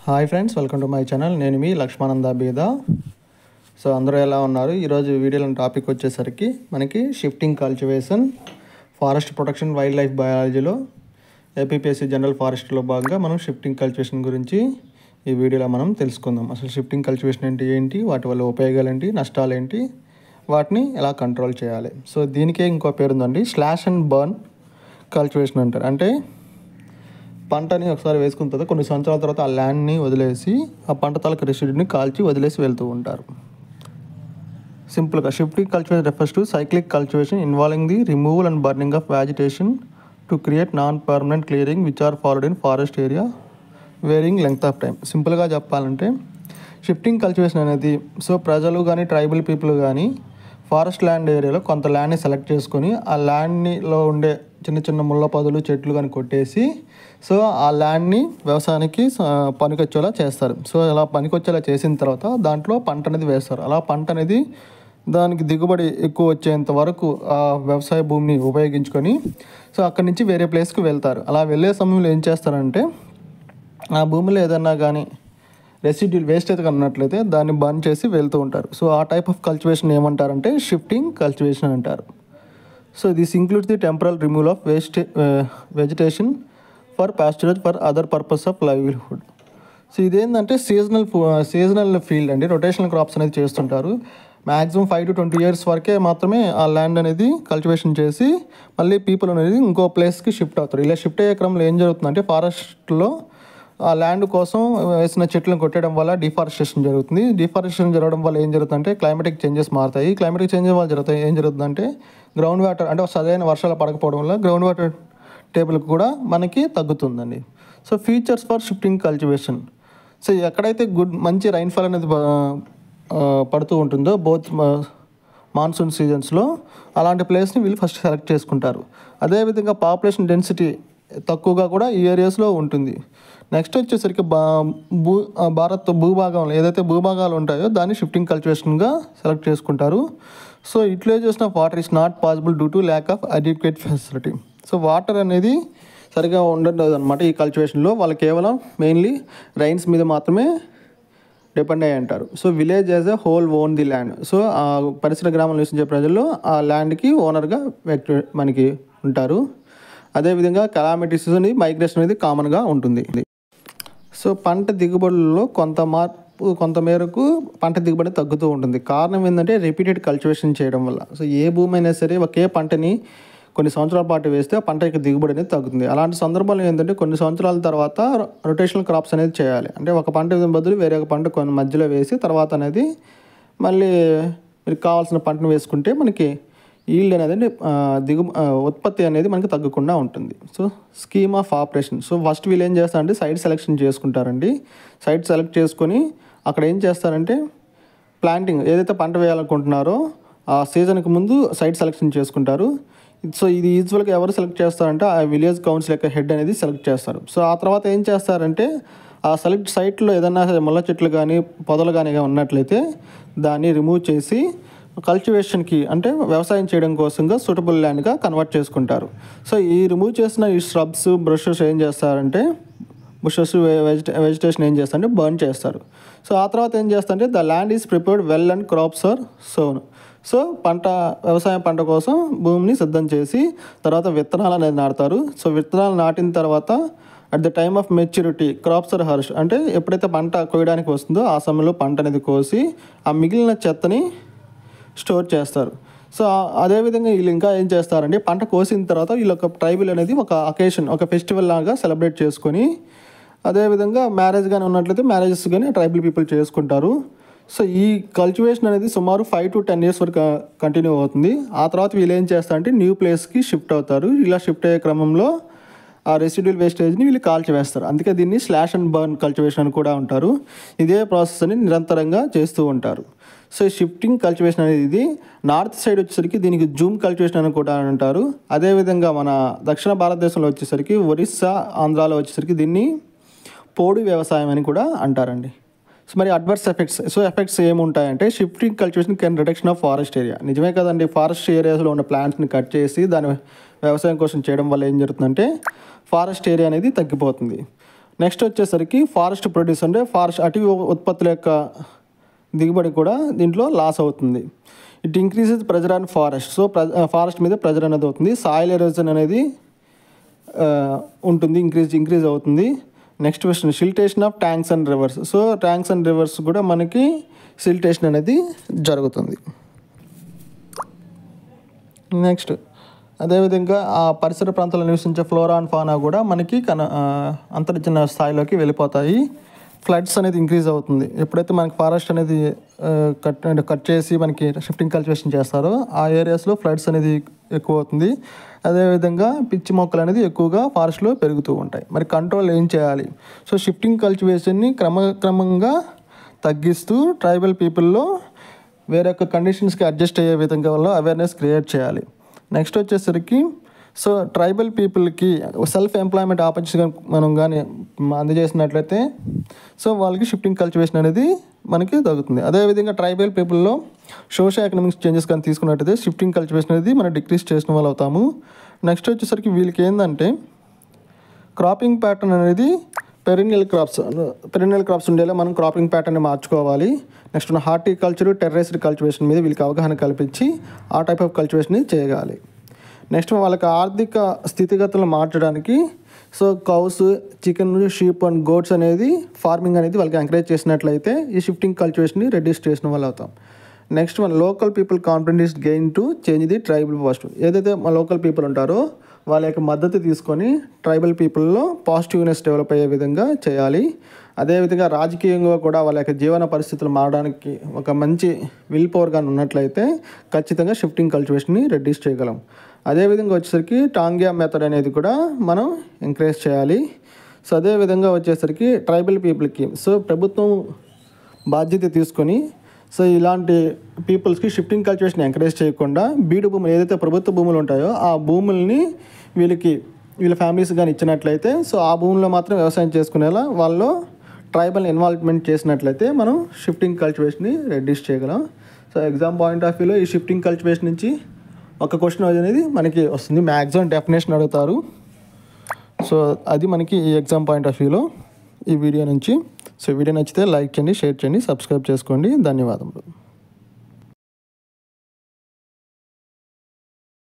Hi friends, welcome to my channel. నేను మీ లక్ష్మానంద బీదా. So అందరూ ఎలా ఉన్నారు? ఈరోజు వీడియోలో టాపిక్ వచ్చేసరికి మనకి shifting cultivation, forest protection, wildlife బయాలజీలో ఏపీపీఎస్సీ జనరల్ ఫారెస్ట్లో భాగంగా మనం షిఫ్టింగ్ కల్టివేషన్ గురించి ఈ వీడియోలో మనం తెలుసుకుందాం. అసలు షిఫ్టింగ్ కల్టివేషన్ అంటే ఏంటి, వాటి వల్ల ఉపయోగాలు ఏంటి, నష్టాలు ఏంటి, వాటిని ఎలా కంట్రోల్ చేయాలి. సో దీనికే ఇంకో పేరు ఉందండి, స్లాష్ అండ్ బర్న్ కల్టివేషన్ అంటారు. అంటే పంటని ఒకసారి వేసుకున్న తర్వాత కొన్ని సంవత్సరాల తర్వాత ఆ ల్యాండ్ని వదిలేసి ఆ పంట తాలూకు రెసిడ్యూని కాల్చి వదిలేసి వెళ్తూ ఉంటారు. సింపుల్గా shifting cultivation refers to cyclic cultivation involving the removal and burning of vegetation to create non permanent clearing which are followed in forest area varying length of time. సింపుల్గా చెప్పాలంటే షిఫ్టింగ్ కల్టివేషన్ అనేది ప్రజలు కానీ ట్రైబల్ పీపుల్ కానీ forest land ఏరియాలో కొంత ల్యాండ్ని select చేసుకొని ఆ ల్యాండ్లో ఉండే చిన్న చిన్న ముళ్ళ పొదలు చెట్లు కానీ కొట్టేసి ఆ ల్యాండ్ని వ్యవసాయానికి పనికొచ్చేలా చేస్తారు. అలా పనికొచ్చేలా చేసిన తర్వాత దాంట్లో పంట అనేది వేస్తారు. అలా పంట అనేది దానికి దిగుబడి ఎక్కువ వచ్చేంత వరకు ఆ వ్యవసాయ భూమిని ఉపయోగించుకొని అక్కడి నుంచి వేరే ప్లేస్కి వెళ్తారు. అలా వెళ్ళే సమయంలో ఏం చేస్తారంటే ఆ భూమిలో ఏదన్నా కానీ రెసిడ్యూల్ వేస్టేజ్ ఉన్నట్లయితే దాన్ని బర్న్ చేసి వెళ్తూ ఉంటారు. ఆ టైప్ ఆఫ్ కల్టివేషన్ ఏమంటారంటే షిఫ్టింగ్ కల్టివేషన్ అంటారు. This includes the temporal removal of vegetation for pasturage for other purpose of livelihood. ఇదేంటంటే సీజనల్ ఫీల్డ్ అండి. రొటేషనల్ క్రాప్స్ అనేది చేస్తుంటారు. మ్యాక్సిమం 5 to 20 years వరకే మాత్రమే ఆ ల్యాండ్ అనేది కల్టివేషన్ చేసి మళ్ళీ పీపుల్ అనేది ఇంకో ప్లేస్కి షిఫ్ట్ అవుతారు. ఇలా షిఫ్ట్ అయ్యే క్రమంలో ఏం జరుగుతుందంటే ఫారెస్ట్లో ఆ ల్యాండ్ కోసం వేసిన చెట్లను కొట్టడం వల్ల డిఫారెస్టేషన్ జరుగుతుంది. డిఫారెస్టేషన్ జరగడం వల్ల ఏం జరుగుతుందంటే క్లైమాటిక్ చేంజెస్ మారుతాయి. క్లైమాటిక్ చేంజెస్ వల్ల ఏం జరుగుతుందంటే గ్రౌండ్ వాటర్ అంటే సరైన వర్షాలు పడకపోవడం వల్ల గ్రౌండ్ వాటర్ టేబుల్ కూడా మనకి తగ్గుతుందండి. Features for shifting cultivation. ఎక్కడైతే మంచి రైన్ఫాల్ అనేది పడుతూ ఉంటుందో బోత్ మాన్సూన్ సీజన్స్లో అలాంటి ప్లేస్ని వీళ్ళు ఫస్ట్ సెలెక్ట్ చేసుకుంటారు. అదేవిధంగా పాపులేషన్ డెన్సిటీ తక్కువగా కూడా ఈ ఏరియాస్లో ఉంటుంది. నెక్స్ట్ వచ్చేసరికి భారత్ భూభాగంలో ఏదైతే భూభాగాలు ఉంటాయో దాన్ని షిఫ్టింగ్ కల్టివేషన్గా సెలెక్ట్ చేసుకుంటారు. Utilization of water is not possible due to lack of adequate facility. Water అనేది సరిగా ఉండదు అనమాట ఈ కల్టివేషన్లో. వాళ్ళు కేవలం మెయిన్లీ రైన్స్ మీద మాత్రమే డిపెండ్ అయ్యి అంటారు. Village as a whole own the land. ఆ పరిసర గ్రామంలో నివసించే ప్రజలు ఆ ల్యాండ్కి ఓనర్గా మనకి ఉంటారు. అదేవిధంగా కెలామిటీస్ అనేది మైగ్రేషన్ అనేది కామన్గా ఉంటుంది. పంట దిగుబడుల్లో కొంత మేరకు పంట దిగుబడి తగ్గుతూ ఉంటుంది. కారణం ఏంటంటే రిపీటెడ్ కల్టివేషన్ చేయడం వల్ల. ఏ భూమి అయినా సరే ఒకే పంటని కొన్ని సంవత్సరాల పాటు వేస్తే ఆ పంట యొక్క దిగుబడి అనేది తగ్గుతుంది. అలాంటి సందర్భాలు ఏంటంటే కొన్ని సంవత్సరాల తర్వాత రొటేషనల్ క్రాప్స్ అనేది చేయాలి. అంటే ఒక పంట బదులు వేరే ఒక పంట కొన్ని మధ్యలో వేసి తర్వాత అనేది మళ్ళీ మీకు కావాల్సిన పంటను వేసుకుంటే మనకి ఈల్డ్ అనేది ఉత్పత్తి అనేది మనకి తగ్గకుండా ఉంటుంది. Scheme of operation. ఫస్ట్ వీళ్ళు ఏం చేస్తారంటే సైట్ సెలెక్షన్ చేసుకుంటారండి. సైట్ సెలెక్ట్ చేసుకొని అక్కడ ఏం చేస్తారంటే ప్లాంటింగ్ ఏదైతే పంట వేయాలనుకుంటున్నారో ఆ సీజన్కి ముందు సైట్ సెలెక్షన్ చేసుకుంటారు. ఇది యూజువల్గా ఎవరు సెలెక్ట్ చేస్తారంటే ఆ విలేజ్ కౌన్సిల్ యొక్క హెడ్ అనేది సెలెక్ట్ చేస్తారు. ఆ తర్వాత ఏం చేస్తారంటే ఆ సెలెక్ట్ సైట్లో ఏదైనా ముళ్ళ చెట్లు కానీ పొదలు కానీ ఉన్నట్లయితే దాన్ని రిమూవ్ చేసి కల్టివేషన్కి అంటే వ్యవసాయం చేయడం కోసంగా సూటబుల్ ల్యాండ్గా కన్వర్ట్ చేసుకుంటారు. ఈ రిమూవ్ చేసిన ఈ స్hrubs బ్రషెస్ ఏం చేస్తారంటే వెజిటేషన్ ఏం చేస్తారంటే బర్న్ చేస్తారు. ఆ తర్వాత ఏం చేస్తారంటే the land is prepared well and crops are sown. వ్యవసాయం పంట కోసం భూమిని సిద్ధం చేసి తర్వాత విత్తనాలు అనేది నాటుతారు. విత్తనాలు నాటిన తర్వాత at the time of maturity crops are harvest అంటే ఎప్పుడైతే పంట కోయడానికి వస్తుందో ఆ సమయంలో పంట అనేది కోసి ఆ మిగిలిన చెత్తని స్టోర్ చేస్తారు. అదేవిధంగా వీళ్ళు ఇంకా ఏం చేస్తారంటే పంట కోసిన తర్వాత వీళ్ళ ఒక ట్రైబల్ అనేది ఒక అకేషన్ ఒక ఫెస్టివల్ లాగా సెలబ్రేట్ చేసుకొని అదేవిధంగా మ్యారేజ్ కానీ ఉన్నట్లయితే మ్యారేజెస్ కానీ ట్రైబల్ పీపుల్ చేసుకుంటారు. ఈ కల్టివేషన్ అనేది సుమారు 5 to 10 years వరకు కంటిన్యూ అవుతుంది. ఆ తర్వాత వీళ్ళు ఏం చేస్తారంటే న్యూ ప్లేస్కి షిఫ్ట్ అవుతారు. ఇలా షిఫ్ట్ అయ్యే క్రమంలో ఆ రెసిడ్యూల్ వేస్టేజ్ని వీళ్ళు కాల్చివేస్తారు. అందుకే దీన్ని స్లాష్ అండ్ బర్న్ కల్టివేషన్ అని కూడా అంటారు. ఇదే ప్రాసెస్ అని నిరంతరంగా చేస్తూ ఉంటారు. షిఫ్టింగ్ కల్టివేషన్ అనేది ఇది నార్త్ సైడ్ వచ్చేసరికి దీనికి జూమ్ కల్టివేషన్ అని కూడా అంటారు. అదేవిధంగా మన దక్షిణ భారతదేశంలో వచ్చేసరికి ఒరిస్సా ఆంధ్రాలో వచ్చేసరికి దీన్ని పోడు వ్యవసాయం అని కూడా అంటారండి. మరి అడ్వర్స్ ఎఫెక్ట్స్ ఏముంటాయంటే shifting cultivation can reduction of forest area. నిజమే కదండి, ఫారెస్ట్ ఏరియాస్లో ఉన్న ప్లాంట్స్ని కట్ చేసి దాని వ్యవసాయం కోసం చేయడం వల్ల ఏం జరుగుతుందంటే ఫారెస్ట్ ఏరియా అనేది తగ్గిపోతుంది. నెక్స్ట్ వచ్చేసరికి ఫారెస్ట్ ప్రొడ్యూస్ అంటే అటవీ ఉత్పత్తుల యొక్క దిగుబడి కూడా దీంట్లో లాస్ అవుతుంది. It increases pressure on forest. So forest మీద ప్రెజర్ అనేది అవుతుంది. సాయిల్ ఎరోజన్ అనేది ఉంటుంది, ఇంక్రీజ్ అవుతుంది. Next question, siltation of tanks and reverse. So tanks and reverse కూడా మనకి సిల్టేషన్ అనేది జరుగుతుంది. నెక్స్ట్ అదేవిధంగా ఆ పరిసర ప్రాంతాల్లో నివసించే ఫ్లోరా అండ్ ఫానా కూడా మనకి అంతర్జన స్థాయిలోకి వెళ్ళిపోతాయి. ఫ్లడ్స్ అనేది ఇంక్రీజ్ అవుతుంది. ఎప్పుడైతే మనకి ఫారెస్ట్ అనేది కట్ చేసి మనకి షిఫ్టింగ్ కల్టివేషన్ చేస్తారో ఆ ఏరియాస్లో ఫ్లడ్స్ అనేది ఎక్కువ అవుతుంది. అదేవిధంగా పిచ్చి మొక్కలు అనేది ఎక్కువగా ఫారెస్ట్లో పెరుగుతూ ఉంటాయి. మరి కంట్రోల్ ఏం చేయాలి? సో షిఫ్టింగ్ కల్టివేషన్ని క్రమంగా తగ్గిస్తూ ట్రైబల్ పీపుల్లో వేరే కండిషన్స్కి అడ్జస్ట్ అయ్యే విధంగా వల్ల అవేర్నెస్ క్రియేట్ చేయాలి. నెక్స్ట్ వచ్చేసరికి సో ట్రైబల్ పీపుల్కి సెల్ఫ్ ఎంప్లాయ్మెంట్ ఆపర్చునిటీ మనం కానీ అందజేసినట్లయితే సో వాళ్ళకి షిఫ్టింగ్ కల్టివేషన్ అనేది మనకి తగ్గుతుంది. అదేవిధంగా ట్రైబల్ పీపుల్లో సోషల్ ఎకనామిక్స్ చేంజెస్ కానీ తీసుకున్నట్టయితే షిఫ్టింగ్ కల్టివేషన్ అనేది మనం డిక్రీజ్ చేసిన వాళ్ళు అవుతాము. నెక్స్ట్ వచ్చేసరికి వీళ్ళకి ఏంటంటే క్రాపింగ్ ప్యాటర్న్ అనేది పెరినియల్ క్రాప్స్ ఉండేలా మనం క్రాపింగ్ ప్యాటర్న్ని మార్చుకోవాలి. నెక్స్ట్ హార్టికల్చర్, టెర్రస్ట్రియల్ కల్టివేషన్ మీద వీళ్ళకి అవగాహన కల్పించి ఆ టైప్ ఆఫ్ కల్టివేషన్ని చేయగాలి. నెక్స్ట్ వాళ్ళకి ఆర్థిక స్థితిగతులను మార్చడానికి so cows, chicken, sheep and goats అనేది ఫార్మింగ్ అనేది వాళ్ళకి ఎంకరేజ్ చేసినట్లయితే ఈ షిఫ్టింగ్ కల్టివేషన్ని రెడ్యూస్ చేసిన వాళ్ళు అవుతాం. నెక్స్ట్ మన local people confidence is gain to change the tribal positive. ఏదైతే మన లోకల్ పీపుల్ ఉంటారో వాళ్ళ యొక్క మద్దతు తీసుకొని ట్రైబల్ పీపుల్లో పాజిటివ్నెస్ డెవలప్ అయ్యే విధంగా చేయాలి. అదేవిధంగా రాజకీయంగా కూడా వాళ్ళ యొక్క జీవన పరిస్థితులు మారడానికి ఒక మంచి విల్ పవర్గా ఉన్నట్లయితే ఖచ్చితంగా షిఫ్టింగ్ కల్టివేషన్ని రెడ్యూస్ చేయగలం. అదేవిధంగా వచ్చేసరికి టాంగ్యా మెథడ్ అనేది కూడా మనం ఎంకరేజ్ చేయాలి. సో అదేవిధంగా వచ్చేసరికి ట్రైబల్ పీపుల్కి సో ప్రభుత్వం బాధ్యత తీసుకొని సో ఇలాంటి పీపుల్స్కి షిఫ్టింగ్ కల్టివేషన్ ఎంకరేజ్ చేయకుండా బీడు భూములు ఏదైతే ప్రభుత్వ భూములు ఉంటాయో ఆ భూముల్ని వీళ్ళ ఫ్యామిలీస్ కానీ ఇచ్చినట్లయితే సో ఆ భూముల్లో మాత్రం వ్యవసాయం చేసుకునేలా వాళ్ళు ట్రైబల్ ఇన్వాల్వ్మెంట్ చేసినట్లయితే మనం షిఫ్టింగ్ కల్టివేషన్ని రెడ్యూస్ చేయగలం. సో ఎగ్జామ్ పాయింట్ ఆఫ్ వ్యూలో ఈ షిఫ్టింగ్ కల్టివేషన్ నుంచి ఒక క్వశ్చన్ అనేది మనకి వస్తుంది. మ్యాక్సిమం డెఫినేషన్ అడుగుతారు. సో అది మనకి ఈ ఎగ్జామ్ పాయింట్ ఆఫ్ వ్యూలో ఈ వీడియో నుంచి. సో వీడియో నచ్చితే లైక్ చేయండి, షేర్ చేయండి, సబ్స్క్రైబ్ చేసుకోండి. ధన్యవాదములు.